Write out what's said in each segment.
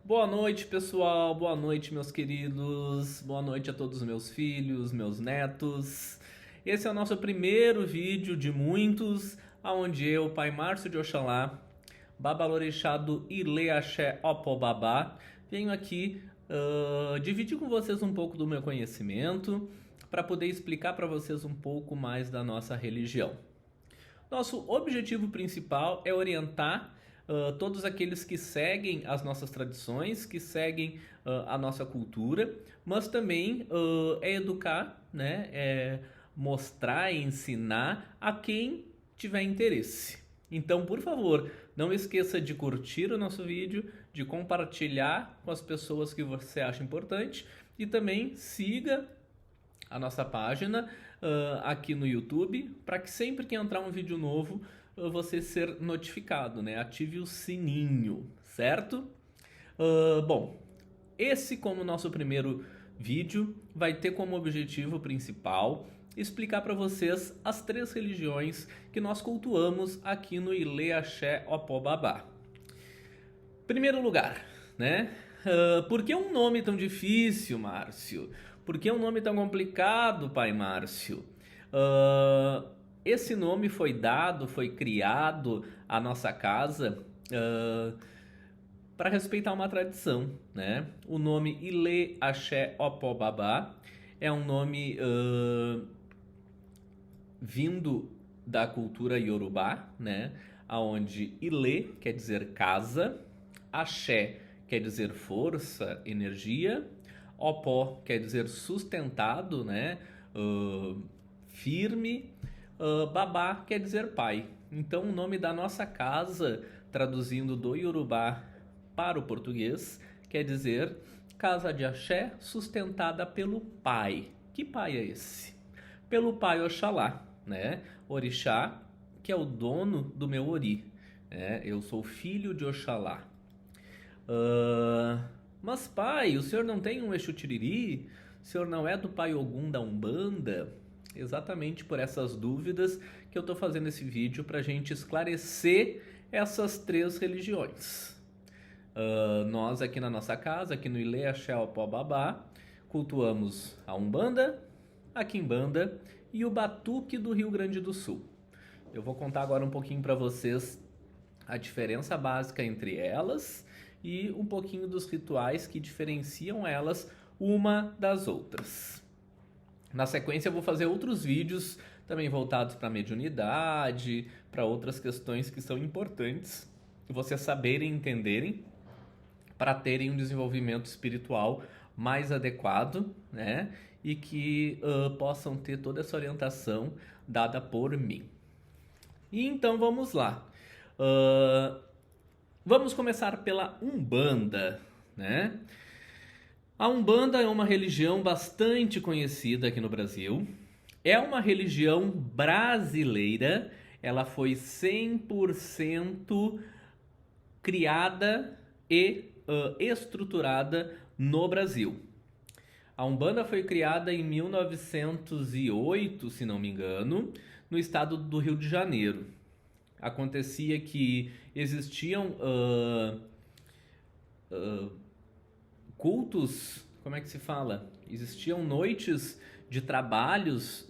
Boa noite, pessoal. Boa noite, meus queridos. Boa noite a todos os meus filhos, meus netos. Esse é o nosso primeiro vídeo de muitos, onde eu, Pai Márcio de Oxalá, Babalorixá do Ile Axé Opobabá, venho aqui dividir com vocês um pouco do meu conhecimento para poder explicar para vocês um pouco mais da nossa religião. Nosso objetivo principal é orientar todos aqueles que seguem as nossas tradições, que seguem a nossa cultura, mas também é educar, né? É mostrar e ensinar a quem tiver interesse. Então, por favor, não esqueça de curtir o nosso vídeo, de compartilhar com as pessoas que você acha importante e também siga a nossa página aqui no YouTube, para que sempre que entrar um vídeo novo você ser notificado, né? Ative o sininho, certo? Bom, esse como nosso primeiro vídeo vai ter como objetivo principal explicar para vocês as 3 religiões que nós cultuamos aqui no Ile Axé Opobabá. Primeiro lugar, né? Por que um nome tão difícil, Márcio? Por que um nome tão complicado, Pai Márcio? Esse nome foi dado, foi criado à nossa casa para respeitar uma tradição, né? O nome Ile Axé Opobabá é um nome vindo da cultura Yorubá, né? Onde Ile quer dizer casa, Axé quer dizer força, energia, Opó quer dizer sustentado, né? Firme, Babá quer dizer pai. Então o nome da nossa casa, traduzindo do Yorubá para o português, quer dizer casa de axé sustentada pelo pai. Que pai é esse? Pelo pai Oxalá, né? Orixá, que é o dono do meu ori, né? Eu sou filho de Oxalá. Mas pai, o senhor não tem um Exu Tiriri? O senhor não é do pai Ogum da Umbanda? Exatamente por essas dúvidas que eu estou fazendo esse vídeo para a gente esclarecer essas 3 religiões. Nós aqui na nossa casa, aqui no Ile Axé Opobabá, cultuamos a Umbanda, a Quimbanda e o Batuque do Rio Grande do Sul. Eu vou contar agora um pouquinho para vocês a diferença básica entre elas e um pouquinho dos rituais que diferenciam elas uma das outras. Na sequência eu vou fazer outros vídeos também voltados para mediunidade, para outras questões que são importantes vocês saberem e entenderem para terem um desenvolvimento espiritual mais adequado, né? E que possam ter toda essa orientação dada por mim. E então vamos lá. Vamos começar pela Umbanda, né? A Umbanda é uma religião bastante conhecida aqui no Brasil. É uma religião brasileira. Ela foi 100% criada e estruturada no Brasil. A Umbanda foi criada em 1908, se não me engano, no estado do Rio de Janeiro. Acontecia que existiam cultos, como é que se fala? Existiam noites de trabalhos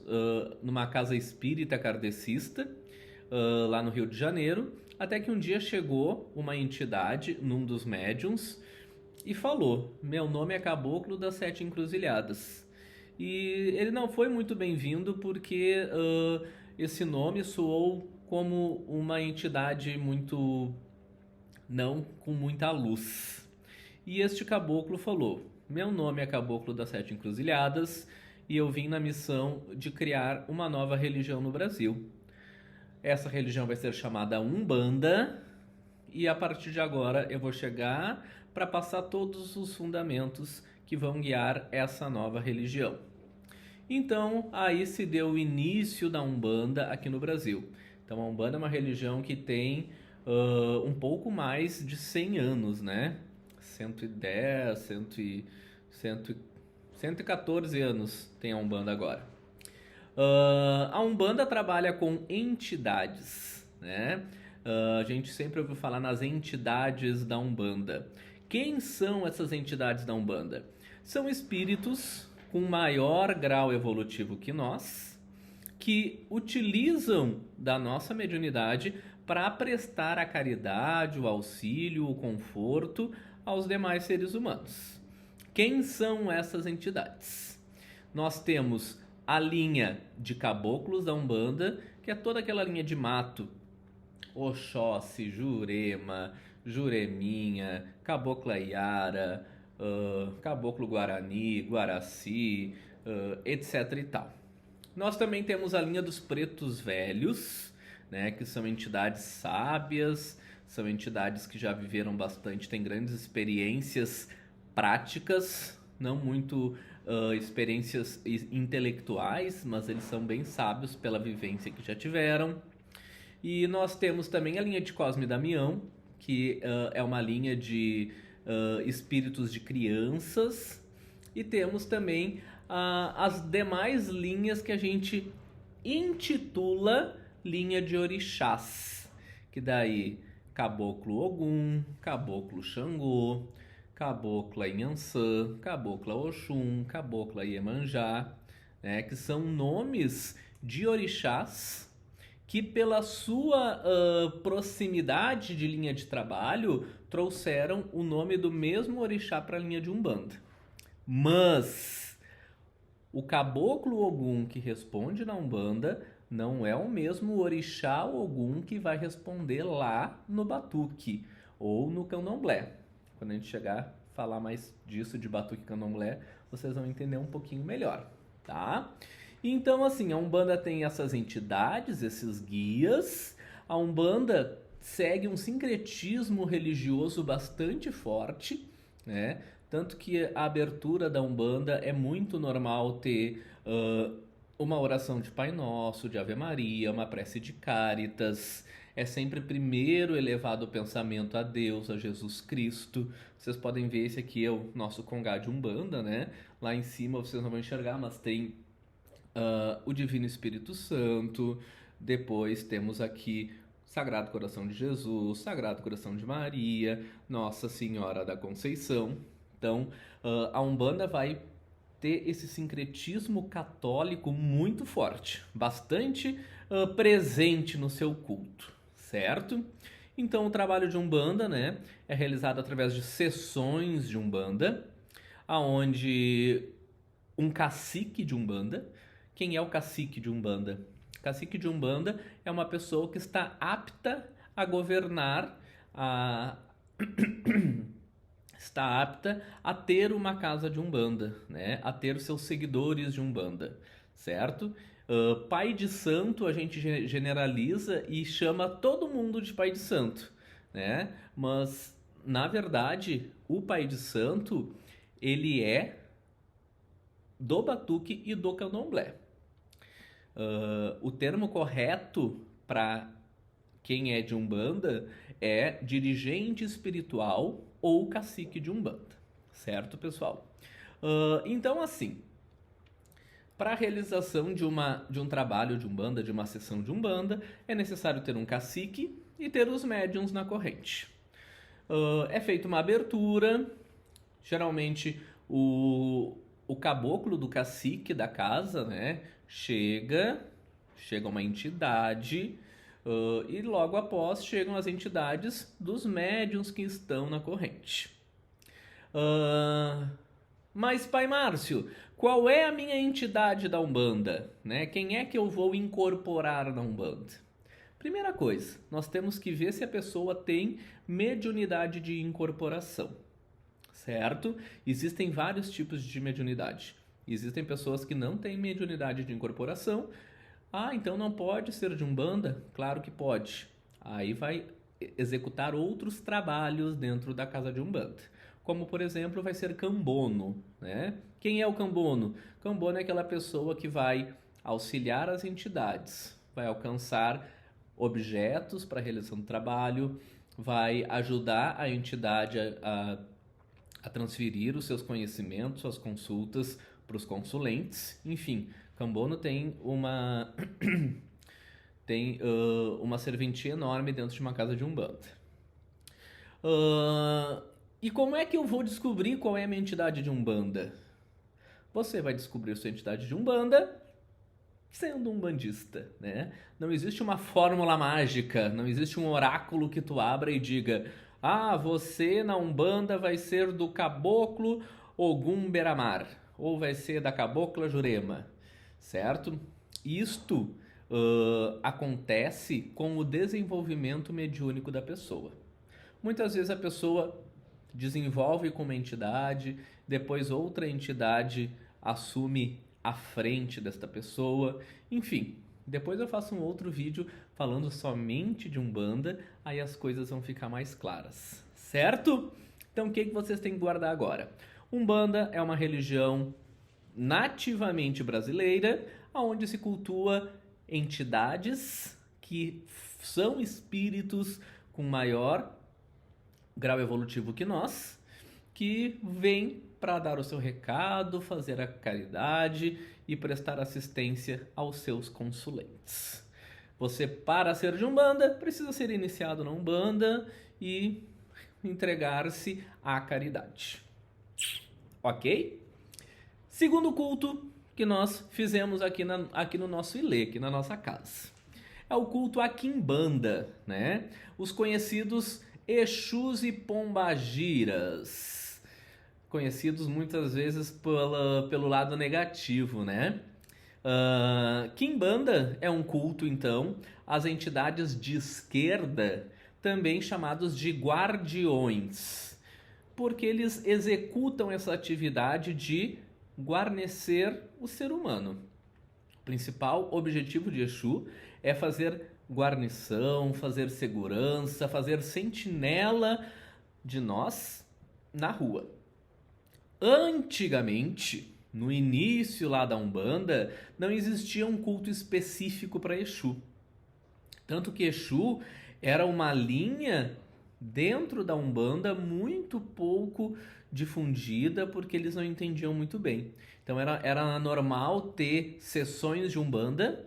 numa casa espírita kardecista, lá no Rio de Janeiro, até que um dia chegou uma entidade num dos médiuns e falou: meu nome é Caboclo das 7 Encruzilhadas. E ele não foi muito bem-vindo porque esse nome soou como uma entidade não com muita luz. E este caboclo falou: meu nome é Caboclo das 7 Encruzilhadas e eu vim na missão de criar uma nova religião no Brasil. Essa religião vai ser chamada Umbanda e a partir de agora eu vou chegar para passar todos os fundamentos que vão guiar essa nova religião. Então aí se deu o início da Umbanda aqui no Brasil. Então a Umbanda é uma religião que tem um pouco mais de 100 anos, né? 110, 114 anos tem a Umbanda agora. A Umbanda trabalha com entidades, né? A gente sempre ouviu falar nas entidades da Umbanda, Quem são essas entidades da Umbanda? São espíritos com maior grau evolutivo que nós, que utilizam da nossa mediunidade para prestar a caridade, o auxílio, o conforto aos demais seres humanos. Quem são essas entidades? Nós temos a linha de caboclos da Umbanda, que é toda aquela linha de mato: Oxóssi, Jurema, Jureminha, Cabocla Iara, Caboclo Guarani, Guaraci, etc e tal. Nós também temos a linha dos pretos velhos, né, que são entidades sábias, são entidades que já viveram bastante, têm grandes experiências práticas, não muito experiências intelectuais, mas eles são bem sábios pela vivência que já tiveram. E nós temos também a linha de Cosme e Damião, que é uma linha de espíritos de crianças. E temos também as demais linhas que a gente intitula linha de orixás, que daí Caboclo Ogum, Caboclo Xangô, Cabocla Inhansã, Cabocla Oxum, Cabocla Iemanjá, né, que são nomes de orixás que, pela sua proximidade de linha de trabalho, trouxeram o nome do mesmo orixá para a linha de Umbanda. Mas o Caboclo Ogum que responde na Umbanda não é o mesmo orixá Ogum que vai responder lá no Batuque ou no Candomblé. Quando a gente chegar a falar mais disso, de Batuque e Candomblé, vocês vão entender um pouquinho melhor, tá? Então, assim, a Umbanda tem essas entidades, esses guias. A Umbanda segue um sincretismo religioso bastante forte, né? Tanto que a abertura da Umbanda é muito normal ter uma oração de Pai Nosso, de Ave Maria, uma prece de Cáritas. É sempre primeiro elevado o pensamento a Deus, a Jesus Cristo. Vocês podem ver, esse aqui é o nosso congá de Umbanda, né? Lá em cima vocês não vão enxergar, mas tem o Divino Espírito Santo. Depois temos aqui Sagrado Coração de Jesus, Sagrado Coração de Maria, Nossa Senhora da Conceição. Então, a Umbanda vai ter esse sincretismo católico muito forte, bastante presente no seu culto, certo? Então, o trabalho de Umbanda, né, é realizado através de sessões de Umbanda, aonde um cacique de Umbanda. Quem é o cacique de Umbanda? Cacique de Umbanda é uma pessoa que está apta a governar, está apta a ter uma casa de Umbanda, né? A ter seus seguidores de Umbanda, certo? Pai de santo a gente generaliza e chama todo mundo de pai de santo, né? Mas, na verdade, o pai de santo, ele é do Batuque e do Candomblé. O termo correto para quem é de Umbanda é dirigente espiritual ou cacique de Umbanda, certo, pessoal? Então, assim, para a realização de um trabalho de Umbanda, de uma sessão de Umbanda, é necessário ter um cacique e ter os médiuns na corrente. É feita uma abertura, geralmente o caboclo do cacique da casa, né, chega uma entidade, e logo após chegam as entidades dos médiuns que estão na corrente. Mas, Pai Márcio, qual é a minha entidade da Umbanda? Né? Quem é que eu vou incorporar na Umbanda? Primeira coisa, nós temos que ver se a pessoa tem mediunidade de incorporação, certo? Existem vários tipos de mediunidade. Existem pessoas que não têm mediunidade de incorporação. Então não pode ser de Umbanda? Claro que pode. Aí vai executar outros trabalhos dentro da casa de Umbanda. Como, por exemplo, vai ser cambono, né? Quem é o cambono? Cambono é aquela pessoa que vai auxiliar as entidades, vai alcançar objetos para a realização do trabalho, vai ajudar a entidade a transferir os seus conhecimentos, suas consultas para os consulentes. Enfim, cambono tem uma serventia enorme dentro de uma casa de Umbanda. E como é que eu vou descobrir qual é a minha entidade de Umbanda? Você vai descobrir sua entidade de Umbanda sendo um bandista, né? Não existe uma fórmula mágica, não existe um oráculo que tu abra e diga: ah, você na Umbanda vai ser do caboclo Ogum Beramar, ou vai ser da cabocla Jurema, certo? Isto acontece com o desenvolvimento mediúnico da pessoa. Muitas vezes a pessoa desenvolve com uma entidade, depois outra entidade assume a frente desta pessoa, enfim. Depois eu faço um outro vídeo falando somente de Umbanda, aí as coisas vão ficar mais claras, certo? Então o que vocês têm que guardar agora? Umbanda é uma religião nativamente brasileira, onde se cultua entidades que são espíritos com maior grau evolutivo que nós, que vêm para dar o seu recado, fazer a caridade e prestar assistência aos seus consulentes. Você, para ser de Umbanda, precisa ser iniciado na Umbanda e entregar-se à caridade. Ok? Segundo culto que nós fizemos aqui no nosso ilê, aqui na nossa casa, é o culto à Quimbanda, né? Os conhecidos Exus e Pombagiras, conhecidos muitas vezes pelo lado negativo, né? Quimbanda é um culto, então, às entidades de esquerda, também chamados de guardiões, porque eles executam essa atividade de guarnecer o ser humano. O principal objetivo de Exu é fazer guarnição, fazer segurança, fazer sentinela de nós na rua. Antigamente, no início lá da Umbanda, não existia um culto específico para Exu. Tanto que Exu era uma linha dentro da Umbanda muito pouco difundida, porque eles não entendiam muito bem. Então era normal ter sessões de Umbanda,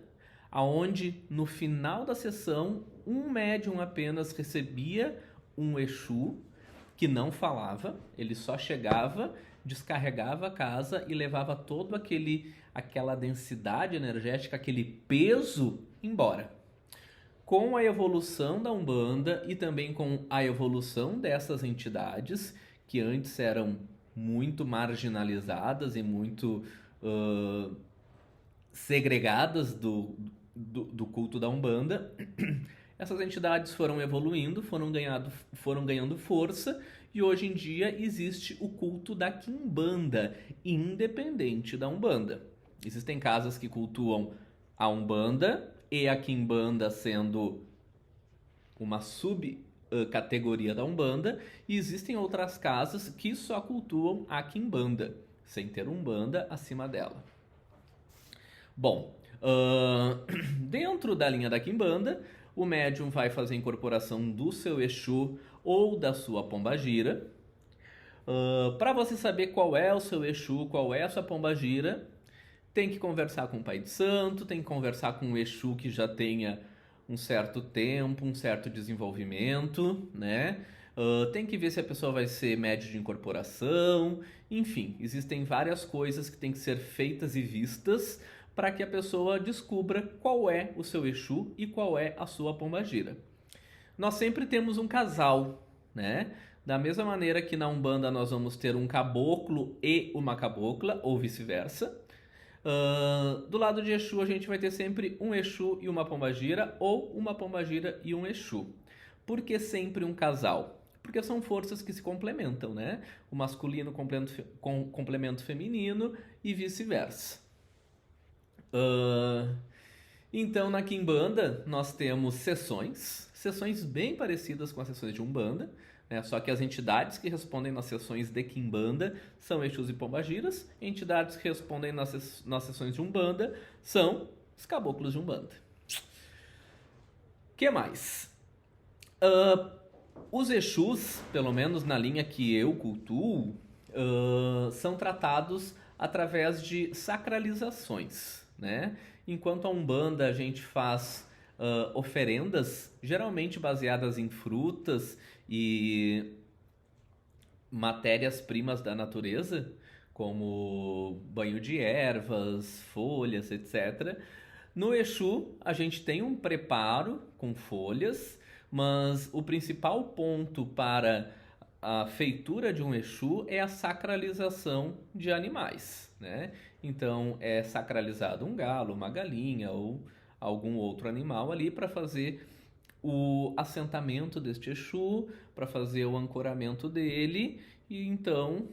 aonde no final da sessão um médium apenas recebia um Exu que não falava, ele só chegava, descarregava a casa e levava todo aquela densidade energética, aquele peso embora. Com a evolução da Umbanda e também com a evolução dessas entidades, que antes eram muito marginalizadas e muito segregadas do culto da Umbanda, essas entidades foram evoluindo, foram ganhando força, e hoje em dia existe o culto da Quimbanda, independente da Umbanda. Existem casas que cultuam a Umbanda e a Quimbanda sendo uma subcategoria da Umbanda, e existem outras casas que só cultuam a Quimbanda, sem ter Umbanda acima dela. Bom, dentro da linha da Quimbanda, o médium vai fazer a incorporação do seu Exu ou da sua Pombagira. Para você saber qual é o seu Exu, qual é a sua Pombagira, tem que conversar com o Pai de Santo, tem que conversar com o Exu que já tenha um certo tempo, um certo desenvolvimento, né? Tem que ver se a pessoa vai ser médium de incorporação, enfim, existem várias coisas que têm que ser feitas e vistas para que a pessoa descubra qual é o seu Exu e qual é a sua Pombagira. Nós sempre temos um casal, né? Da mesma maneira que na Umbanda nós vamos ter um caboclo e uma cabocla, ou vice-versa. Do lado de Exu a gente vai ter sempre um Exu e uma Pombagira, ou uma Pombagira e um Exu. Por que sempre um casal? Porque são forças que se complementam, né? O masculino complementa o feminino e vice-versa. Então na Quimbanda nós temos sessões bem parecidas com as sessões de Umbanda, né? Só que as entidades que respondem nas sessões de Quimbanda são Exus e Pombagiras, entidades que respondem nas sessões de Umbanda são os caboclos de Umbanda. Que mais? Os Exus, pelo menos na linha que eu cultuo, são tratados através de sacralizações, né? Enquanto a Umbanda a gente faz oferendas, geralmente baseadas em frutas e matérias-primas da natureza, como banho de ervas, folhas, etc. No Exu, a gente tem um preparo com folhas, mas o principal ponto para a feitura de um Exu é a sacralização de animais, né? Então é sacralizado um galo, uma galinha ou algum outro animal ali para fazer o assentamento deste Exu, para fazer o ancoramento dele e então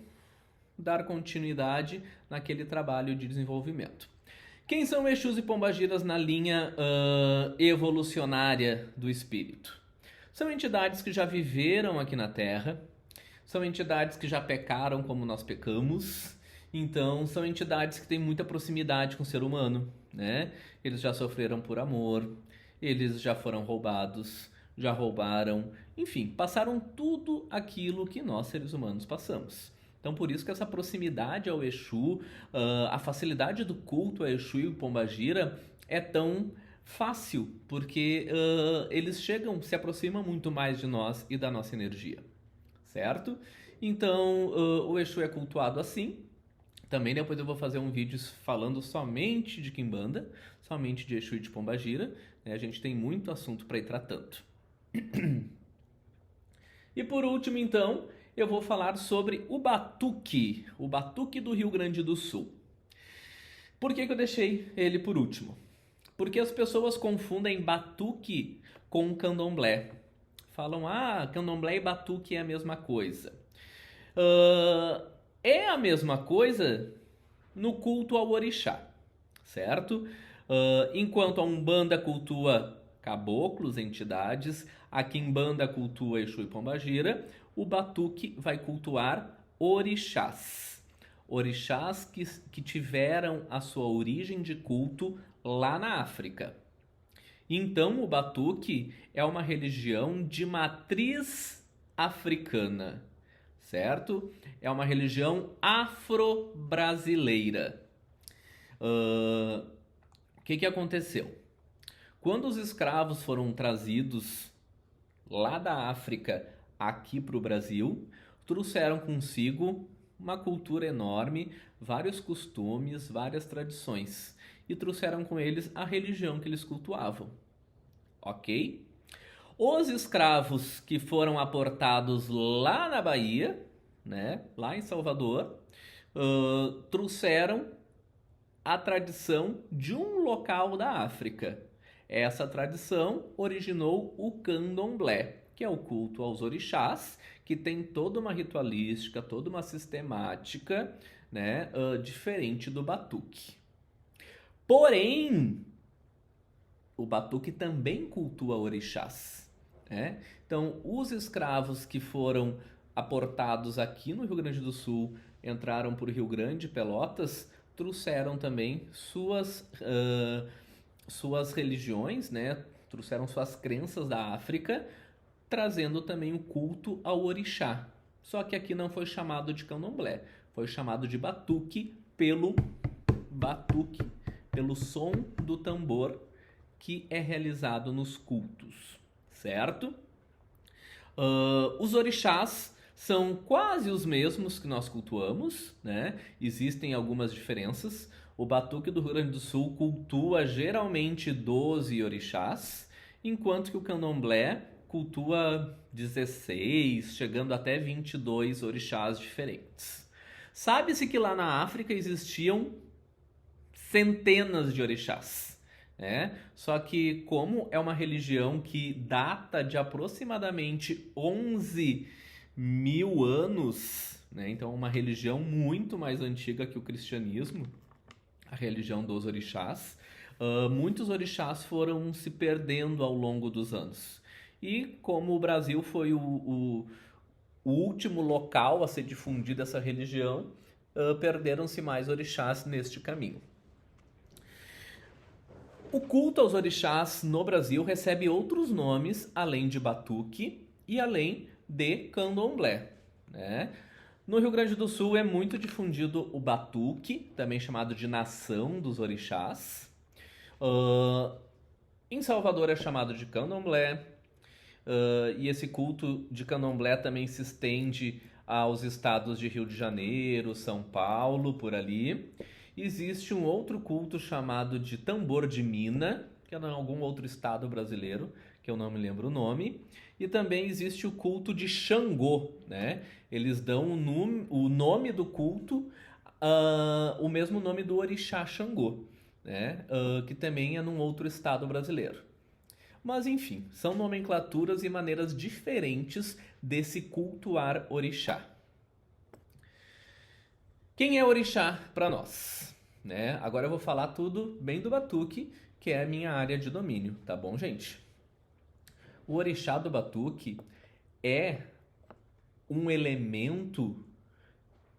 dar continuidade naquele trabalho de desenvolvimento. Quem são Exus e Pombagiras na linha evolucionária do espírito? São entidades que já viveram aqui na Terra, são entidades que já pecaram como nós pecamos, então são entidades que têm muita proximidade com o ser humano, né? Eles já sofreram por amor, eles já foram roubados, já roubaram, enfim, passaram tudo aquilo que nós seres humanos passamos. Então por isso que essa proximidade ao Exu, a facilidade do culto a Exu e Pombagira é tão fácil, porque eles chegam, se aproximam muito mais de nós e da nossa energia, certo? Então o Exu é cultuado assim. Também depois eu vou fazer um vídeo falando somente de Quimbanda, somente de Exu e de Pombagira, né? A gente tem muito assunto para ir tratando. E por último, então, eu vou falar sobre o batuque do Rio Grande do Sul. Por que eu deixei ele por último? Porque as pessoas confundem batuque com candomblé. Falam, candomblé e batuque é a mesma coisa. É a mesma coisa no culto ao orixá, certo? Enquanto a Umbanda cultua caboclos, entidades, a Quimbanda cultua Exu e Pombagira, o batuque vai cultuar orixás. Orixás que tiveram a sua origem de culto lá na África. Então o batuque é uma religião de matriz africana, certo? É uma religião afro-brasileira. O que aconteceu? Quando os escravos foram trazidos lá da África aqui para o Brasil, trouxeram consigo uma cultura enorme, vários costumes, várias tradições, e trouxeram com eles a religião que eles cultuavam, ok? Os escravos que foram aportados lá na Bahia, né, lá em Salvador, trouxeram a tradição de um local da África. Essa tradição originou o candomblé, que é o culto aos orixás, que tem toda uma ritualística, toda uma sistemática, né, diferente do batuque. Porém, o batuque também cultua orixás, né? Então, os escravos que foram aportados aqui no Rio Grande do Sul, entraram por Rio Grande, Pelotas, trouxeram também suas religiões, né? Trouxeram suas crenças da África, trazendo também o culto ao orixá. Só que aqui não foi chamado de candomblé, foi chamado de batuque pelo som do tambor que é realizado nos cultos, certo? Os orixás são quase os mesmos que nós cultuamos, né? Existem algumas diferenças. O batuque do Rio Grande do Sul cultua geralmente 12 orixás, enquanto que o candomblé cultua 16, chegando até 22 orixás diferentes. Sabe-se que lá na África existiam centenas de orixás, né? Só que como é uma religião que data de aproximadamente 11 mil anos, né? Então uma religião muito mais antiga que o cristianismo, a religião dos orixás, muitos orixás foram se perdendo ao longo dos anos. E como o Brasil foi o último local a ser difundida essa religião, perderam-se mais orixás neste caminho. O culto aos orixás no Brasil recebe outros nomes, além de batuque e além de candomblé, né? No Rio Grande do Sul é muito difundido o batuque, também chamado de nação dos orixás. Em Salvador é chamado de candomblé. E esse culto de candomblé também se estende aos estados de Rio de Janeiro, São Paulo, por ali. Existe um outro culto chamado de tambor de Mina, que é em algum outro estado brasileiro, que eu não me lembro o nome. E também existe o culto de Xangô, né? Eles dão o nome do culto, o mesmo nome do orixá Xangô, né? Que também é num outro estado brasileiro. Mas enfim, são nomenclaturas e maneiras diferentes de se cultuar orixá. Quem é orixá para nós? Né? Agora eu vou falar tudo bem do batuque, que é a minha área de domínio, tá bom, gente? O orixá do batuque é um elemento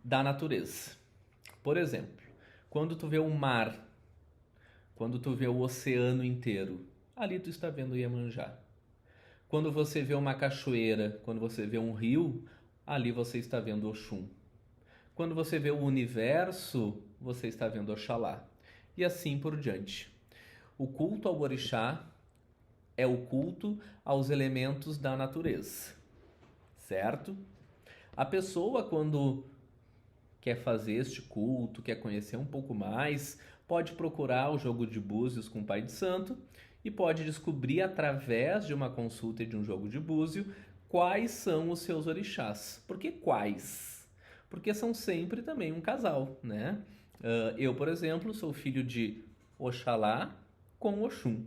da natureza. Por exemplo, quando tu vê o mar, quando tu vê o oceano inteiro, ali tu está vendo Iemanjá. Quando você vê uma cachoeira, quando você vê um rio, ali você está vendo Oxum. Quando você vê o universo, você está vendo Oxalá. E assim por diante. O culto ao orixá é o culto aos elementos da natureza, certo? A pessoa, quando quer fazer este culto, quer conhecer um pouco mais, pode procurar o jogo de búzios com o Pai de Santo e pode descobrir através de uma consulta e de um jogo de búzio quais são os seus orixás. Por que quais? Porque são sempre também um casal, né? Eu, por exemplo, sou filho de Oxalá com Oxum.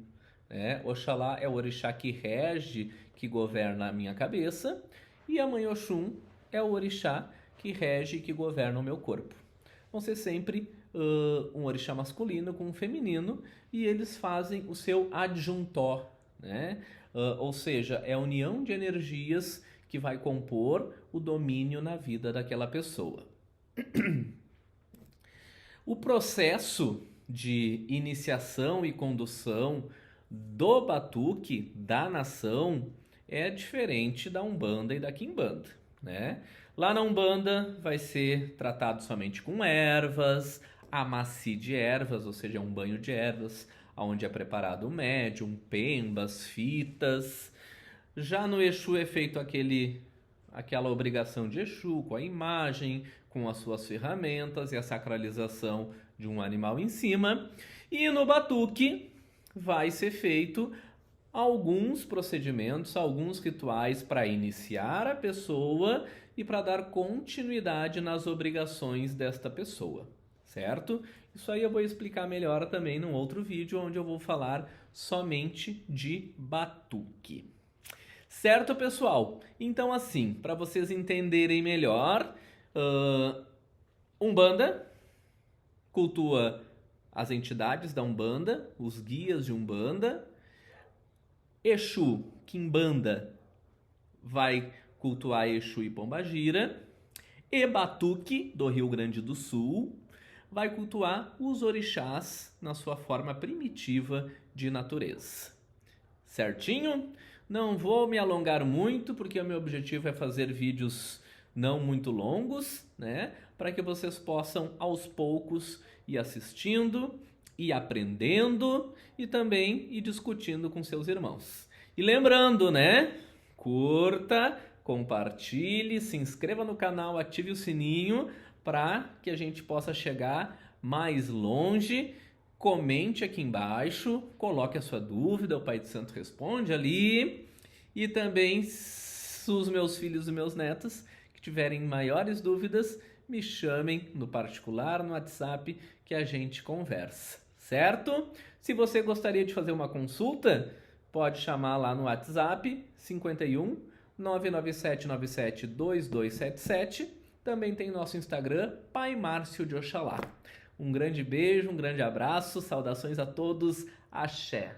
Né? Oxalá é o orixá que rege, que governa a minha cabeça, e a mãe Oxum é o orixá que rege e que governa o meu corpo. Vão ser sempre um orixá masculino com um feminino, e eles fazem o seu adjuntó, né? Ou seja, é a união de energias que vai compor o domínio na vida daquela pessoa. O processo de iniciação e condução do batuque da nação é diferente da Umbanda e da Quimbanda, né? Lá na Umbanda vai ser tratado somente com ervas, amaci de ervas, ou seja, um banho de ervas, onde é preparado o médium, pembas, fitas. Já no Exu é feito aquela obrigação de Exu, com a imagem, com as suas ferramentas e a sacralização de um animal em cima. E no batuque vai ser feito alguns procedimentos, alguns rituais para iniciar a pessoa e para dar continuidade nas obrigações desta pessoa, certo? Isso aí eu vou explicar melhor também num outro vídeo, onde eu vou falar somente de batuque. Certo, pessoal? Então, assim, para vocês entenderem melhor, Umbanda cultua as entidades da Umbanda, os guias de Umbanda. Exu, Quimbanda, vai cultuar Exu e Pombagira. E Batuque, do Rio Grande do Sul, vai cultuar os orixás na sua forma primitiva de natureza. Certinho? Não vou me alongar muito, porque o meu objetivo é fazer vídeos não muito longos, né? Para que vocês possam, aos poucos, ir assistindo, ir aprendendo e também ir discutindo com seus irmãos. E lembrando, né? Curta, compartilhe, se inscreva no canal, ative o sininho para que a gente possa chegar mais longe. Comente aqui embaixo, coloque a sua dúvida, o Pai de Santo responde ali. E também, se os meus filhos e meus netos que tiverem maiores dúvidas, me chamem no particular, no WhatsApp, que a gente conversa, certo? Se você gostaria de fazer uma consulta, pode chamar lá no WhatsApp 51 99797 2277. Também tem nosso Instagram, Pai Márcio de Oxalá. Um grande beijo, um grande abraço, saudações a todos, axé!